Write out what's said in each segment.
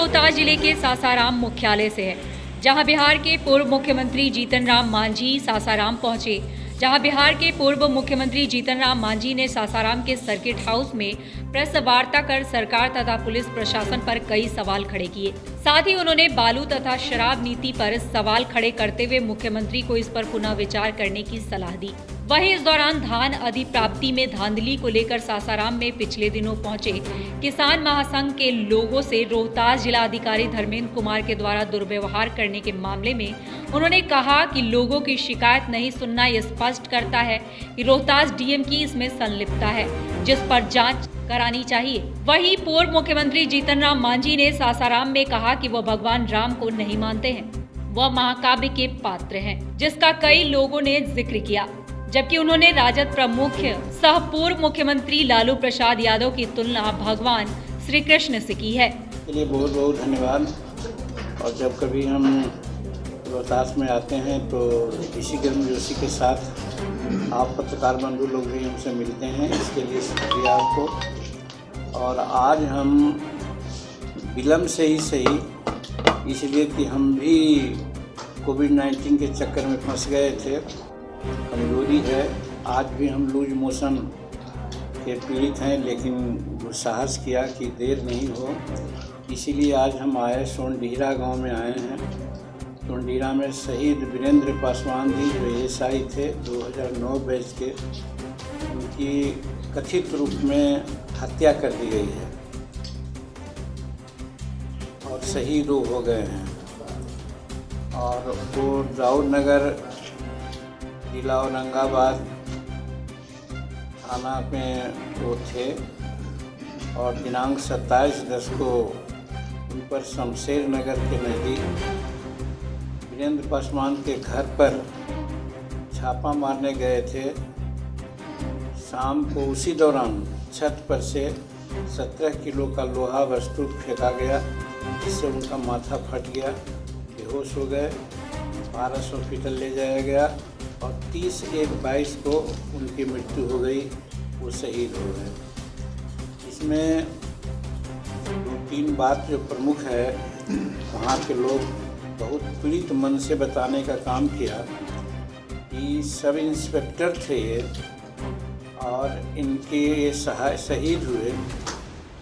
रोहतास जिले के सासाराम मुख्यालय से है, जहां बिहार के पूर्व मुख्यमंत्री जीतन राम मांझी सासाराम पहुंचे। जहां बिहार के पूर्व मुख्यमंत्री जीतन राम मांझी ने सासाराम के सर्किट हाउस में प्रेस वार्ता कर सरकार तथा पुलिस प्रशासन पर कई सवाल खड़े किए। साथ ही उन्होंने बालू तथा शराब नीति पर सवाल खड़े करते हुए मुख्यमंत्री को इस पर पुनः विचार करने की सलाह दी। वहीं इस दौरान धान अधिप्राप्ति में धांधली को लेकर सासाराम में पिछले दिनों पहुंचे किसान महासंघ के लोगों से रोहतास जिला अधिकारी धर्मेंद्र कुमार के द्वारा दुर्व्यवहार करने के मामले में उन्होंने कहा कि लोगों की शिकायत नहीं सुनना ये स्पष्ट करता है कि रोहतास डीएम की इसमें संलिप्तता है, जिस पर जांच करानी चाहिए। वहीं पूर्व मुख्यमंत्री जीतन राम मांझी ने सासाराम में कहा कि वह भगवान राम को नहीं मानते हैं, वह महाकाव्य के पात्र हैं, जिसका कई लोगों ने जिक्र किया। जबकि उन्होंने राजद प्रमुख सह पूर्व मुख्यमंत्री लालू प्रसाद यादव की तुलना भगवान श्री कृष्ण से की है। इसके लिए बहुत बहुत धन्यवाद। और जब कभी हम रोहतास में आते हैं तो इसी गर्मजोशी के साथ आप पत्रकार बंधु लोग भी हमसे मिलते हैं, इसके लिए शुक्रिया आपको। और आज हम विलम्ब से ही सही, इसलिए कि हम भी कोविड-19 के चक्कर में फंस गए थे, कमजोरी है। आज भी हम लूज मोशन के पीड़ित हैं, लेकिन साहस किया कि देर नहीं हो, इसीलिए आज हम आए। सोनडीहरा गांव में आए हैं। सोनडीहरा में शहीद वीरेंद्र पासवान जी जो एएसआई थे 2009 बैच के, उनकी कथित रूप में हत्या कर दी गई है और शहीद हो गए हैं। और वो राउनगर जिला औरंगाबाद थाना में वो थे और दिनांक 27/10 को उन पर शमशेर नगर के नज़दीक वीरेंद्र पासवान के घर पर छापा मारने गए थे। शाम को उसी दौरान छत पर से 17 किलो का लोहा वस्तु फेंका गया, जिससे उनका माथा फट गया, बेहोश हो गए। पारस हॉस्पिटल ले जाया गया और 30/1/22 को उनकी मृत्यु हो गई, वो शहीद हो गए। इसमें 2-3 बात जो प्रमुख है, वहाँ के लोग बहुत पीड़ित मन से बताने का काम किया कि सब इंस्पेक्टर थे ये और इनके ये शहीद हुए,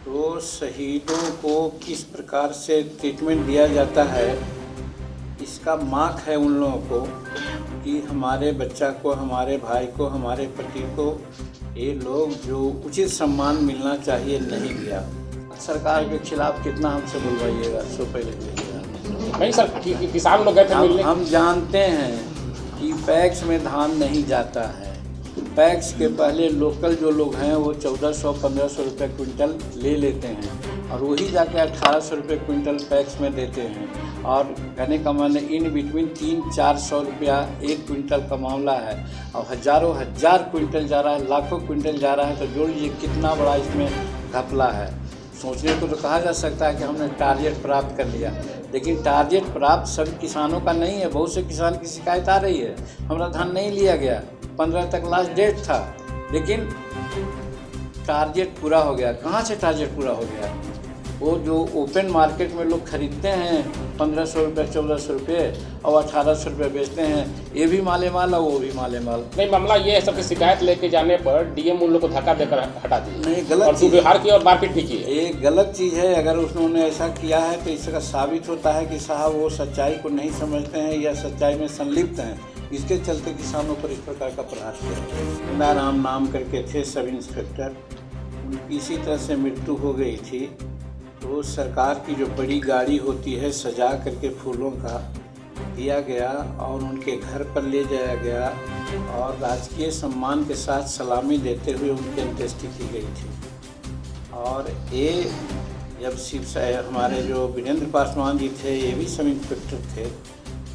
तो शहीदों को किस प्रकार से ट्रीटमेंट दिया जाता है, इसका मार्क है उन लोगों को कि हमारे बच्चा को, हमारे भाई को, हमारे पति को ये लोग जो उचित सम्मान मिलना चाहिए नहीं दिया। सरकार के खिलाफ कितना हमसे बुलवाइएगा, सो पहले नहीं सर, किसान लोग गए थे मिलने। हम जानते हैं कि पैक्स में धान नहीं जाता है। पैक्स के पहले लोकल जो लोग हैं वो 1400-1500 रुपये क्विंटल ले लेते हैं और वही जाके 1800 रुपये क्विंटल पैक्स में देते हैं। और कहने का माने इन बिटवीन 300-400 रुपया एक क्विंटल का मामला है और हज़ारों हजार क्विंटल जा रहा है, लाखों क्विंटल जा रहा है। तो जोड़ लीजिए कितना बड़ा इसमें घपला है। सोचने को तो कहा जा सकता है कि हमने टारगेट प्राप्त कर लिया, लेकिन टारगेट प्राप्त सभी किसानों का नहीं है। बहुत से किसान की शिकायत आ रही है, हमारा धान नहीं लिया गया, 15 तक लास्ट डेट था, लेकिन टारगेट पूरा हो गया। कहाँ से टारगेट पूरा हो गया? वो जो ओपन मार्केट में लोग खरीदते हैं 1500 रुपये, 1400 रुपये और 1800 रुपये बेचते हैं, ये भी माले माल और वो भी माले माल। नहीं, मामला ये है सबकी शिकायत लेके जाने पर डीएम उन लोग को धक्का देकर हटा दिया। नहीं, गलत और दुर्व्यवहार की और मारपीट भी की। ये गलत चीज़ है। अगर उन्होंने ऐसा किया है तो इसका साबित होता है कि साहब वो सच्चाई को नहीं समझते हैं या सच्चाई में संलिप्त हैं। इसके चलते किसानों पर इस प्रकार का प्रहार किया। राम नाम करके थे सब इंस्पेक्टर, उनकी इसी तरह से मृत्यु हो गई थी। तो सरकार की जो बड़ी गाड़ी होती है सजा करके फूलों का दिया गया और उनके घर पर ले जाया गया और राजकीय सम्मान के साथ सलामी देते हुए उनकी अंत्येष्टि की गई थी। और ये जब हमारे जो वीरेंद्र पासवान जी थे, ये भी सब इंस्पेक्टर थे,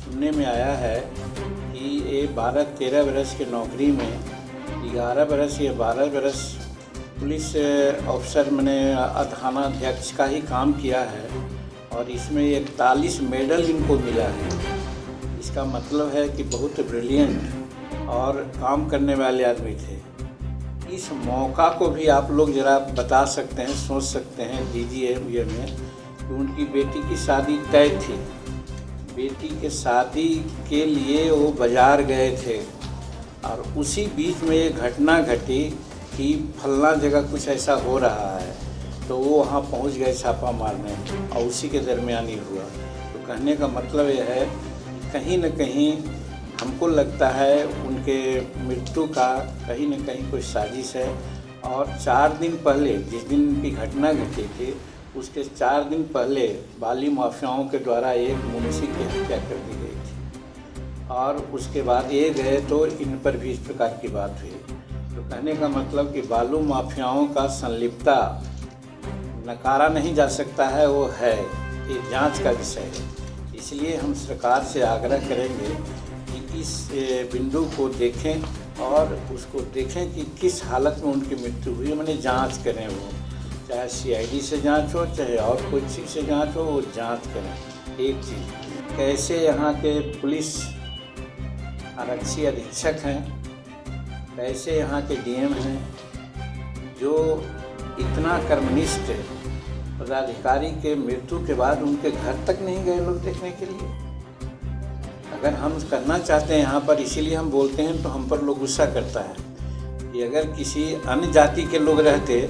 सुनने में आया है कि ये 12-13 बरस की नौकरी में 11 बरस या 12 बरस पुलिस अफसर मैंने थानाध्यक्ष का ही काम किया है और इसमें 41 मेडल इनको मिला है। इसका मतलब है कि बहुत ब्रिलियंट और काम करने वाले आदमी थे। इस मौका को भी आप लोग ज़रा बता सकते हैं, सोच सकते हैं, दीजिए में कि उनकी बेटी की शादी तय थी। बेटी के शादी के लिए वो बाज़ार गए थे और उसी बीच में ये घटना घटी कि फलना जगह कुछ ऐसा हो रहा है, तो वो वहाँ पहुँच गए छापा मारने और उसी के दरमियान ही हुआ। तो कहने का मतलब ये है कहीं न कहीं हमको लगता है उनके मृत्यु का कहीं न कहीं कोई साजिश है। और 4 दिन पहले जिस दिन उनकी घटना घटी थी उसके 4 दिन पहले बाली माफियाओं के द्वारा एक मुंशी की हत्या कर दी गई थी और उसके बाद ये गए तो इन पर भी इस प्रकार की बात हुई। तो कहने का मतलब कि बालू माफियाओं का संलिप्तता नकारा नहीं जा सकता है, वो है, ये जांच का विषय है। इसलिए हम सरकार से आग्रह करेंगे कि इस बिंदु को देखें और उसको देखें कि किस हालत में उनकी मृत्यु हुई, मैंने जांच करें। वो चाहे CID से जांच हो चाहे और कोई चीज़ से जांच हो, वो जांच करें। एक चीज़, कैसे यहाँ के पुलिस आरक्षी अधीक्षक हैं, कैसे यहाँ के DM हैं जो इतना कर्मनिष्ठ पदाधिकारी के मृत्यु के बाद उनके घर तक नहीं गए लोग देखने के लिए। अगर हम करना चाहते हैं यहाँ पर, इसीलिए हम बोलते हैं, तो हम पर लोग गुस्सा करता है कि अगर किसी अन्य जाति के लोग रहते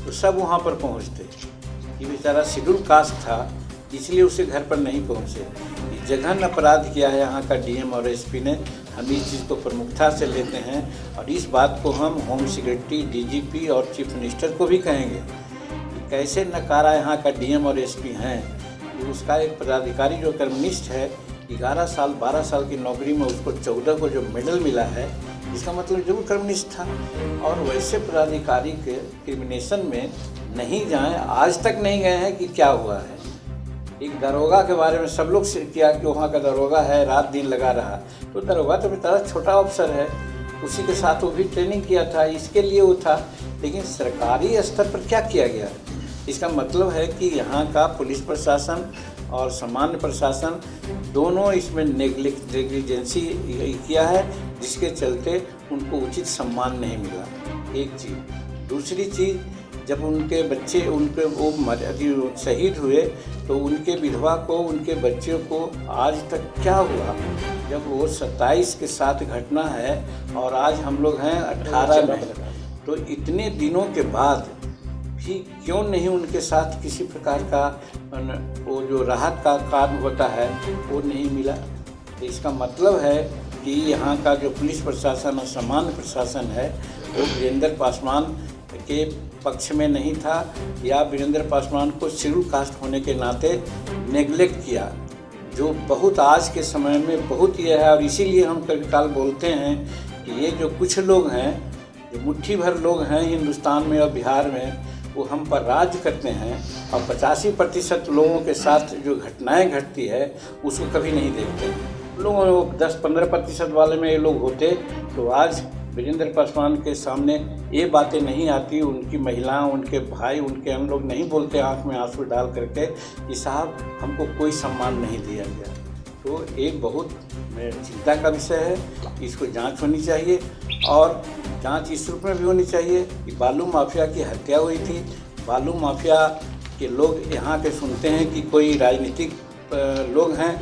तो सब वहाँ पर पहुँचते। ये बेचारा शेड्यूल कास्ट था इसलिए उसे घर पर नहीं पहुँचे। जघन्य अपराध किया है यहाँ का DM और SP ने। हम इस चीज़ को प्रमुखता से लेते हैं और इस बात को हम होम सिक्योरिटी DGP और चीफ मिनिस्टर को भी कहेंगे कि कैसे नकारा यहाँ का DM और SP हैं कि उसका एक पदाधिकारी जो कर्मनिष्ठ है 11 साल 12 साल की नौकरी में उसको 14 को जो मेडल मिला है, इसका मतलब जरूर कर्मनिष्ठ था। और वैसे पदाधिकारी के क्रिमिनेशन में नहीं जाएं, आज तक नहीं गए हैं कि क्या हुआ है। एक दरोगा के बारे में सब लोग किया कि वहाँ का दरोगा है, रात दिन लगा रहा, तो दरोगा तो बेचारा छोटा अफसर है, उसी के साथ वो भी ट्रेनिंग किया था, इसके लिए वो था। लेकिन सरकारी स्तर पर क्या किया गया, इसका मतलब है कि यहाँ का पुलिस प्रशासन और सामान्य प्रशासन दोनों इसमें नेग्लिजेंसी किया है, जिसके चलते उनको उचित सम्मान नहीं मिला। एक चीज़। दूसरी चीज़, जब उनके बच्चे उनके वो शहीद हुए तो उनके विधवा को, उनके बच्चों को आज तक क्या हुआ, जब वो 27 के साथ घटना है और आज हम लोग हैं 18 में, तो इतने दिनों के बाद भी क्यों नहीं उनके साथ किसी प्रकार का वो जो राहत का काम होता है वो नहीं मिला। तो इसका मतलब है कि यहाँ का जो पुलिस प्रशासन और सामान्य प्रशासन है वो वीरेंद्र पासवान के पक्ष में नहीं था, या वीरेंद्र पासवान को शेड्यूल कास्ट होने के नाते नेग्लेक्ट किया, जो बहुत आज के समय में बहुत ये है। और इसीलिए हम कभी काल बोलते हैं कि ये जो कुछ लोग हैं, जो मुट्ठी भर लोग हैं हिंदुस्तान में और बिहार में, वो हम पर राज करते हैं और 85% लोगों के साथ जो घटनाएं घटती है उसको कभी नहीं देखते। लोगों 10-15% वाले में ये लोग होते तो आज वीरेंद्र पासवान के सामने ये बातें नहीं आती। उनकी महिलाएं, उनके भाई, उनके हम लोग नहीं बोलते आंख में आंसू डाल करके कि साहब हमको कोई सम्मान नहीं दिया गया। तो एक बहुत चिंता का विषय है, इसको जांच होनी चाहिए और जांच इस रूप में भी होनी चाहिए कि बालू माफिया की हत्या हुई थी। बालू माफिया के लोग यहाँ के सुनते हैं कि कोई राजनीतिक लोग हैं,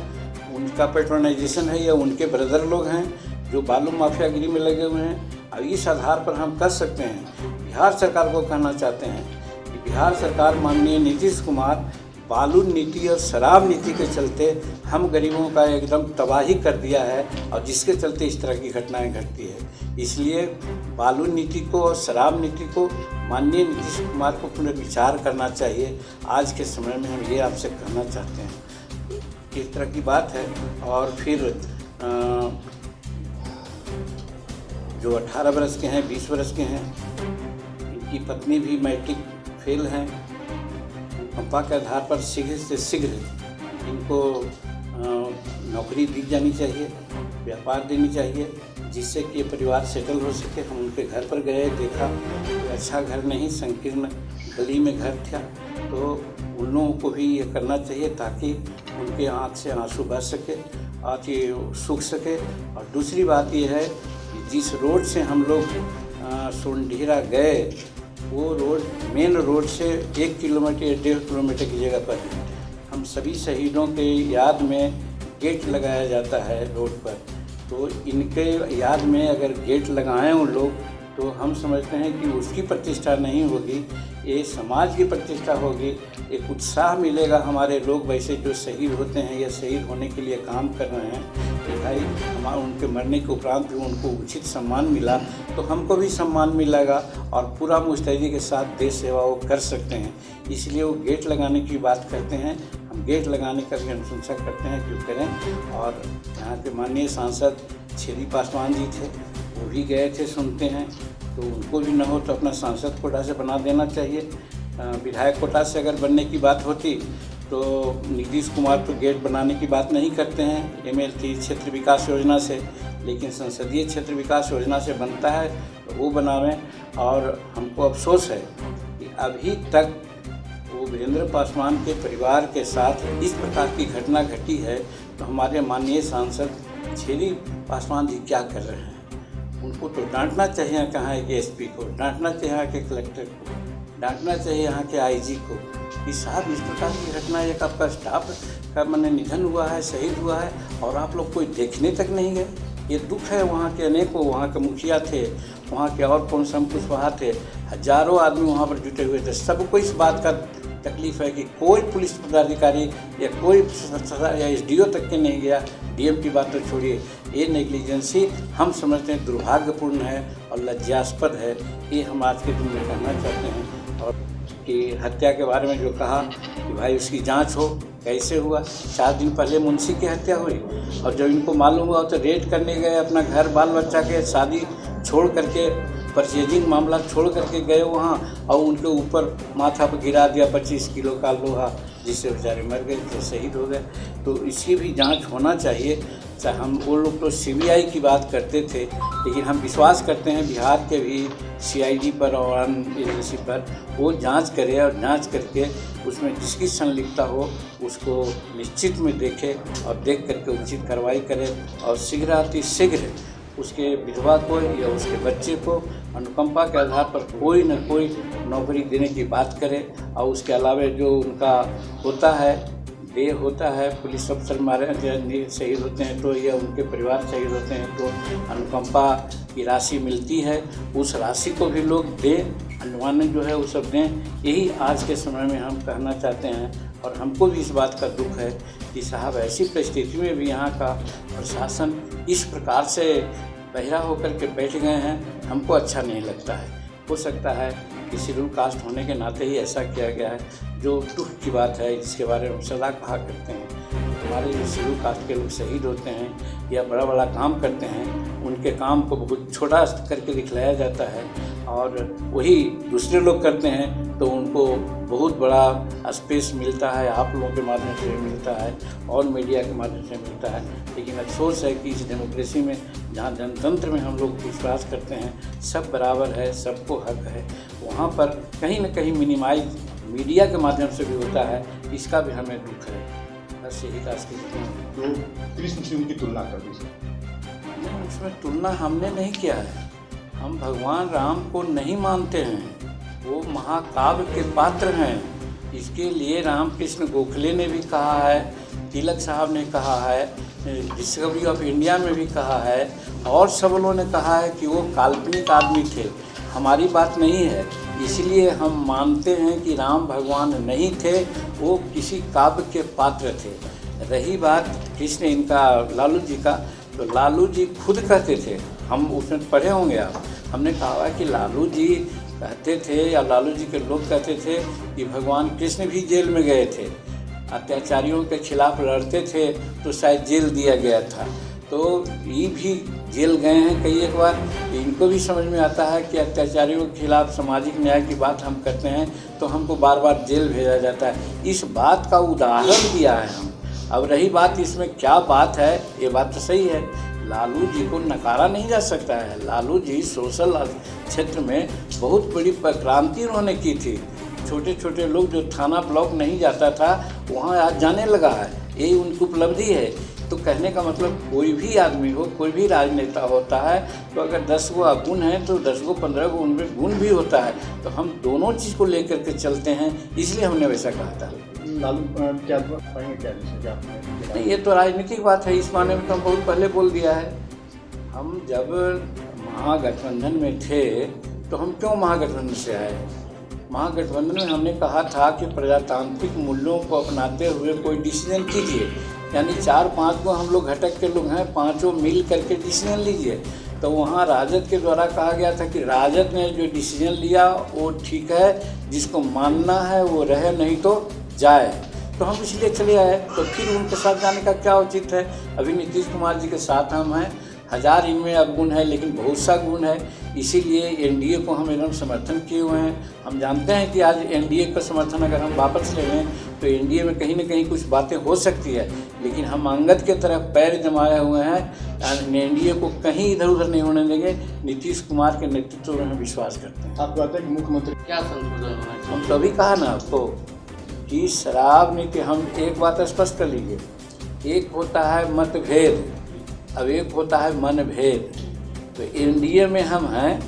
उनका पेट्रोनाइजेशन है, या उनके ब्रदर लोग हैं जो बालू माफियागिरी में लगे हुए हैं। अब इस आधार पर हम कह सकते हैं, बिहार सरकार को कहना चाहते हैं कि बिहार सरकार माननीय नीतीश कुमार बालू नीति और शराब नीति के चलते हम गरीबों का एकदम तबाही कर दिया है और जिसके चलते इस तरह की घटनाएं घटती है। इसलिए बालू नीति को और शराब नीति को माननीय नीतीश कुमार को पुनर्विचार करना चाहिए। आज के समय में हम ये आपसे कहना चाहते हैं, इस तरह की बात है। और फिर जो 18 वर्ष के हैं, 20 वर्ष के हैं, इनकी पत्नी भी मैट्रिक फेल हैं। कंपा के आधार पर शीघ्र से शीघ्र इनको नौकरी दी जानी चाहिए, व्यापार देनी चाहिए, जिससे कि परिवार सेटल हो सके। हम उनके घर पर गए, देखा अच्छा घर नहीं, संकीर्ण गली में घर था। तो उन लोगों को भी ये करना चाहिए ताकि उनके आँख से आंसू बह सके और ये सूख सके। और दूसरी बात ये है कि जिस रोड से हम लोग सोनडीहरा गए, वो रोड मेन रोड से 1 किलोमीटर या 1.5 किलोमीटर की जगह पर है। हम सभी शहीदों के याद में गेट लगाया जाता है रोड पर, तो इनके याद में अगर गेट लगाएं उन लोग, तो हम समझते हैं कि उसकी प्रतिष्ठा नहीं होगी, ये समाज की प्रतिष्ठा होगी। एक उत्साह मिलेगा हमारे लोग वैसे जो शहीद होते हैं या शहीद होने के लिए काम कर रहे हैं कि भाई हमारा उनके मरने के उपरांत भी उनको उचित सम्मान मिला, तो हमको भी सम्मान मिलेगा और पूरा मुस्तैदी के साथ देश सेवा वो कर सकते हैं। इसलिए वो गेट लगाने की बात करते हैं। हम गेट लगाने का भी अनुशंसा करते हैं कि करें। और यहाँ के माननीय सांसद छेदी पासवान जी थे, वो भी गए थे, सुनते हैं, तो उनको भी न हो तो अपना सांसद कोटा से बना देना चाहिए। विधायक कोटा से अगर बनने की बात होती तो नीतीश कुमार तो गेट बनाने की बात नहीं करते हैं MLT क्षेत्र विकास योजना से, लेकिन संसदीय क्षेत्र विकास योजना से बनता है तो वो बनावें। और हमको अफसोस है कि अभी तक वो वीरेंद्र पासवान के परिवार के साथ इस प्रकार की घटना घटी है, तो हमारे माननीय सांसद छेदी पासवान जी क्या कर रहे हैं? उनको तो डांटना चाहिए कहाँ के SP को, डांटना चाहिए यहाँ के कलेक्टर को, डांटना चाहिए यहाँ के IG को कि साहब इस प्रकार की घटना, एक आपका स्टाफ का मैंने निधन हुआ है, शहीद हुआ है और आप लोग कोई देखने तक नहीं गए। ये दुख है। वहाँ के अनेकों, वहाँ के मुखिया थे, वहाँ के और कौन सा कुछ वहाँ थे, हजारों आदमी वहाँ पर जुटे हुए थे। सबको इस बात का तकलीफ़ है कि कोई पुलिस पदाधिकारी या कोई या SDO तक के नहीं गया। DM की बात तो छोड़िए, ये नेग्लिजेंसी हम समझते हैं दुर्भाग्यपूर्ण है और लज्जास्पद है। ये हम आज के दिन में कहना चाहते हैं। और कि हत्या के बारे में जो कहा कि भाई उसकी जांच हो, कैसे हुआ। 4 दिन पहले मुंशी की हत्या हुई और जब इनको मालूम हुआ तो रेड करने गए, अपना घर बाल बच्चा के शादी छोड़ करके, परचेजिंग मामला छोड़ करके गए वहाँ और उनके ऊपर माथा पर गिरा दिया 25 किलो का लोहा, जिससे बेचारे मर गए थे, शहीद हो गए। तो इसकी भी जांच होना चाहिए। हम वो लोग तो CBI की बात करते थे, लेकिन हम विश्वास करते हैं बिहार के भी CID पर और अन्य एजेंसी पर वो जांच करे और जांच करके उसमें जिसकी संलिप्तता हो उसको निश्चित में देखे और देख करके उचित कार्रवाई करे और शीघ्र उसके विधवा को या उसके बच्चे को अनुकंपा के आधार पर कोई न कोई नौकरी देने की बात करे। और उसके अलावा जो उनका होता है पुलिस अफसर मारे शहीद होते हैं तो या उनके परिवार शहीद होते हैं तो अनुकंपा की राशि मिलती है, उस राशि को भी लोग दें, अनुमान जो है वो सब दें। यही आज के समय में हम कहना चाहते हैं। और हमको भी इस बात का दुख है कि साहब ऐसी परिस्थिति में भी यहाँ का प्रशासन इस प्रकार से बहिरा होकर के बैठ गए हैं, हमको अच्छा नहीं लगता है। हो सकता है कि शेड्यूल कास्ट होने के नाते ही ऐसा किया गया है, जो दुख की बात है, जिसके बारे में हम सदा कहा करते हैं। हमारे जो शेड्यूल कास्ट के लोग शहीद होते हैं या बड़ा बड़ा काम करते हैं, उनके काम को बहुत छोटा करके दिखलाया जाता है और वही दूसरे लोग करते हैं तो उनको बहुत बड़ा स्पेस मिलता है, आप लोगों के माध्यम से मिलता है और मीडिया के माध्यम से मिलता है। लेकिन अफसोस है कि इस डेमोक्रेसी में, जहाँ जनतंत्र में हम लोग विश्वास करते हैं सब बराबर है, सबको हक है, वहाँ पर कहीं न कहीं मिनिमाइज मीडिया के माध्यम से भी होता है। इसका भी हमें दुख है। बस यही खास तो कृष्ण से उनकी तुलना कर दीजिए। नहीं, उसमें तुलना हमने नहीं किया है। हम भगवान राम को नहीं मानते हैं, वो महाकाव्य के पात्र हैं। इसके लिए रामकृष्ण गोखले ने भी कहा है, तिलक साहब ने कहा है, डिस्कवरी ऑफ इंडिया में भी कहा है और सब लोगों ने कहा है कि वो काल्पनिक आदमी थे, हमारी बात नहीं है। इसलिए हम मानते हैं कि राम भगवान नहीं थे, वो किसी काव्य के पात्र थे। रही बात कृष्ण इनका लालू जी का, तो लालू जी खुद कहते थे, हम उसमें पढ़े होंगे आप, हमने कहा कि लालू जी कहते थे या लालू जी के लोग कहते थे कि भगवान कृष्ण भी जेल में गए थे, अत्याचारियों के खिलाफ लड़ते थे तो शायद जेल दिया गया था। तो ये भी जेल गए हैं कई एक बार। इनको भी समझ में आता है कि अत्याचारियों के खिलाफ सामाजिक न्याय की बात हम करते हैं तो हमको बार बार जेल भेजा जाता है। इस बात का उदाहरण दिया है हम। अब रही बात इसमें क्या बात है, ये बात तो सही है, लालू जी को नकारा नहीं जा सकता है। लालू जी सोशल क्षेत्र में बहुत बड़ी क्रांति उन्होंने की थी। छोटे छोटे लोग जो थाना ब्लॉक नहीं जाता था वहाँ आज जाने लगा है, यही उनकी उपलब्धि है। तो कहने का मतलब कोई भी आदमी हो, कोई भी राजनेता होता है तो अगर 10 गो अवगुण हैं तो 10 गो 15 गो उनमें गुण भी होता है। तो हम दोनों चीज़ को लेकर के चलते हैं, इसलिए हमने वैसा कहा था। लालू क्या पाएंगे क्या जैसे क्या आपने नहीं, ये तो राजनीतिक बात है। इस माने में तो हम बहुत पहले बोल दिया है। हम जब महागठबंधन में थे तो हम क्यों महागठबंधन से आए? महागठबंधन में हमने कहा था कि प्रजातांत्रिक मूल्यों को अपनाते हुए कोई डिसीजन कीजिए, यानी 4-5 को हम लोग घटक के लोग हैं, 5 मिल करके डिसीजन लीजिए। तो वहाँ राजद के द्वारा कहा गया था कि राजद ने जो डिसीजन लिया वो ठीक है, जिसको मानना है वो रहे, नहीं तो जाए। तो हम इसलिए चले आए। तो फिर उनके साथ जाने का क्या उचित है? अभी नीतीश कुमार जी के साथ हम हैं। 1000 इनमें अवगुण है, लेकिन बहुत सा गुण है। इसीलिए एनडीए को हम एकदम समर्थन किए हुए हैं। हम जानते हैं कि आज एनडीए का समर्थन अगर हम वापस ले लें तो एनडीए में कहीं ना कहीं कुछ बातें हो सकती है, लेकिन हम अंगद के तरफ पैर जमाए हुए हैं। एनडीए को कहीं इधर उधर नहीं होने देंगे। नीतीश कुमार के नेतृत्व में हम विश्वास करते हैं। आप कहते हैं कि मुख्यमंत्री क्या संशोधन होना चाहिए? हम तो अभी कहा ना आपको कि शराब नीति, हम एक बात स्पष्ट कर लीजिए, एक होता है मतभेद, अब एक होता है मनभेद। तो एनडीए में हम हैं,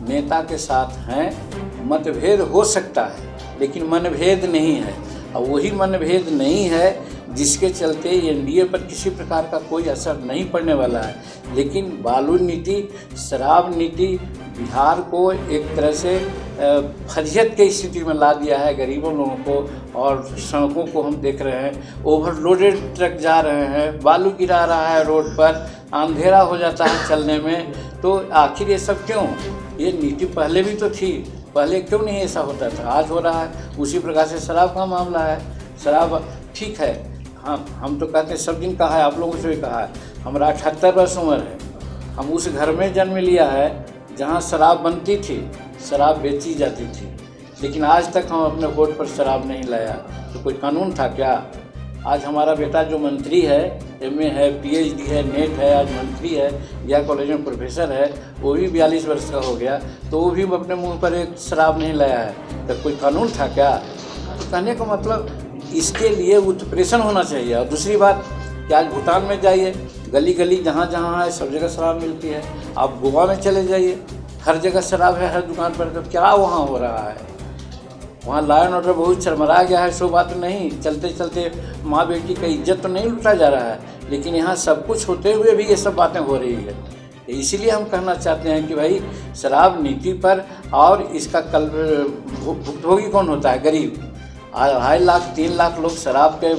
नेता के साथ हैं, मतभेद हो सकता है लेकिन मनभेद नहीं है। और वही मनभेद नहीं है जिसके चलते एनडीए पर किसी प्रकार का कोई असर नहीं पड़ने वाला है। लेकिन बालू नीति, शराब नीति बिहार को एक तरह से फरियत की स्थिति में ला दिया है गरीबों लोगों को। और सड़कों को हम देख रहे हैं, ओवरलोडेड ट्रक जा रहे हैं, बालू गिरा रहा है रोड पर, अंधेरा हो जाता है चलने में। तो आखिर ये सब क्यों? ये नीति पहले भी तो थी, पहले क्यों नहीं ऐसा होता था? आज हो रहा है। उसी प्रकार से शराब का मामला है। शराब ठीक है, हम तो कहते हैं, सब दिन कहा है, आप लोगों से भी कहा है, हमारा 78 वर्ष उम्र है। हम उस घर में जन्म लिया है जहाँ शराब बनती थी, शराब बेची जाती थी, लेकिन आज तक हम अपने वोट पर शराब नहीं लाया। तो कोई कानून था क्या? आज हमारा बेटा जो मंत्री है, एमए है, पीएचडी है, नेट है, आज मंत्री है या कॉलेज में प्रोफेसर है, वो भी 42 वर्ष का हो गया, तो वो भी अपने मुंह पर एक शराब नहीं लाया है। तो कोई कानून था क्या? तो कहने का मतलब इसके लिए उत्प्रेषण होना चाहिए। और दूसरी बात कि आज भूटान में जाइए, गली गली जहाँ जहाँ है सब जगह शराब मिलती है। आप गोवा में चले जाइए, हर जगह शराब है, हर दुकान पर। तो क्या वहाँ हो रहा है? वहाँ लॉ एंड ऑर्डर बहुत शर्मरा गया है, सो बात नहीं। चलते चलते माँ बेटी का इज्जत तो नहीं लूटा जा रहा है, लेकिन यहाँ सब कुछ होते हुए भी ये सब बातें हो रही है। इसीलिए हम कहना चाहते हैं कि भाई शराब नीति पर, और इसका कल भुगतभोगी कौन होता है? गरीब। 2.5 लाख 3 लाख लोग शराब के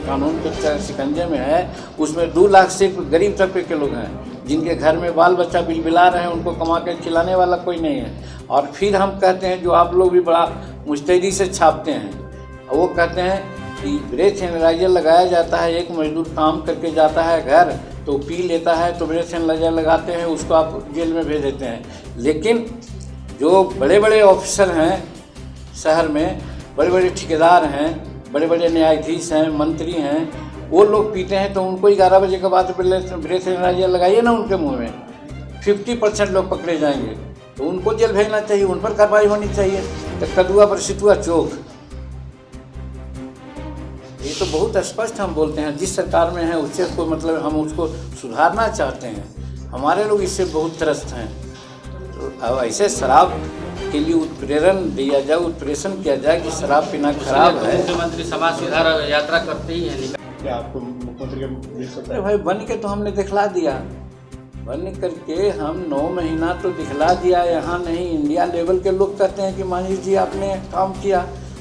कानून के शिकंजे में है, उसमें 2 लाख सिर्फ गरीब तबके के लोग हैं जिनके घर में बाल बच्चा बिलबिला रहे हैं, उनको कमा के खिलाने वाला कोई नहीं है। और फिर हम कहते हैं, जो आप लोग भी बड़ा मुस्तैदी से छापते हैं, वो कहते हैं कि ब्रेथ एनालाइजर लगाया जाता है, एक मजदूर काम करके जाता है घर तो पी लेता है, तो ब्रेथ एनालाइजर लगाते हैं, उसको आप जेल में भेज देते हैं। लेकिन जो बड़े बड़े ऑफिसर हैं शहर में, बड़े बड़े ठेकेदार हैं, बड़े बड़े न्यायाधीश हैं, मंत्री हैं, वो लोग पीते हैं, तो उनको 11 बजे के बाद ब्रेथ एनालाइजर लगाइए ना उनके मुंह में, 50% लोग पकड़े जाएंगे, तो उनको जेल भेजना चाहिए, उन पर कार्रवाई होनी चाहिए। तो कदुआ पर सितुआ चोक, ये तो बहुत स्पष्ट हम बोलते हैं। जिस सरकार में है उससे कोई मतलब, हम उसको सुधारना चाहते हैं, हमारे लोग इससे बहुत त्रस्त हैं। तो अब ऐसे शराब के लिए उत्प्रेरण दिया जाए, उत्प्रेषण किया जाए कि शराब पीना खराब है। मुख्यमंत्री समाज सुधार यात्रा करते ही हैं। क्या आपको मुख्यमंत्री का मिल सकता है? भाई बन के तो हमने दिखला दिया, बन करके हम 9 महीना तो दिखला दिया। यहाँ नहीं, इंडिया लेवल के लोग कहते हैं कि मांझी जी आपने काम किया।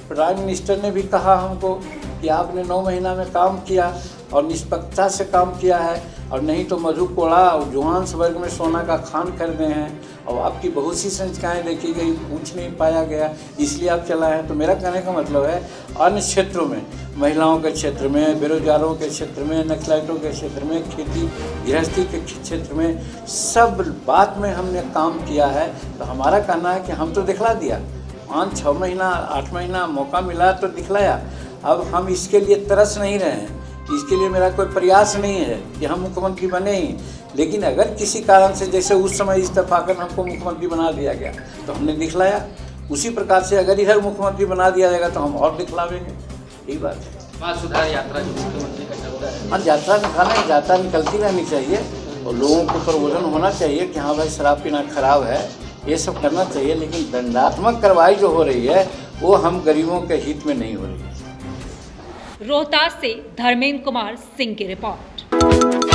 प्राइम मिनिस्टर ने भी कहा हमको कि आपने 9 महीना में काम किया और निष्पक्षता से काम किया है, और नहीं तो मधु कोड़ा और जोहान्सबर्ग में सोना का खान खरीदे हैं, और आपकी बहुत सी संचिकाएँ देखी गई, कुछ नहीं पाया गया, इसलिए आप चलाए हैं। तो मेरा कहने का मतलब है, अन्य क्षेत्रों में, महिलाओं के क्षेत्र में, बेरोजगारों के क्षेत्र में, नक्सलाइटों के क्षेत्र में, खेती गृहस्थी के क्षेत्र में, सब बात में हमने काम किया है। तो हमारा कहना है कि हम तो दिखला दिया, 5-6 महीना 8 महीना मौका मिला तो दिखलाया। अब हम इसके लिए तरस नहीं रहे हैं, इसके लिए मेरा कोई प्रयास नहीं है कि हम मुख्यमंत्री बने ही। लेकिन अगर किसी कारण से, जैसे उस समय इस्तीफा कर हमको मुख्यमंत्री बना दिया गया, तो हमने दिखलाया। उसी प्रकार से अगर इधर मुख्यमंत्री बना दिया जाएगा तो हम और दिखलावेंगे। यही बात है। समाज सुधार यात्रा जो मुख्यमंत्री का चलता है, हाँ, यात्रा निकलती रहनी चाहिए, और लोगों को प्रबोधन होना चाहिए कि हाँ भाई शराब पीना खराब है, ये सब करना चाहिए। लेकिन दंडात्मक कार्रवाई जो हो रही है वो हम गरीबों के हित में नहीं हो रही है। रोहतास से धर्मेंद्र कुमार सिंह की रिपोर्ट।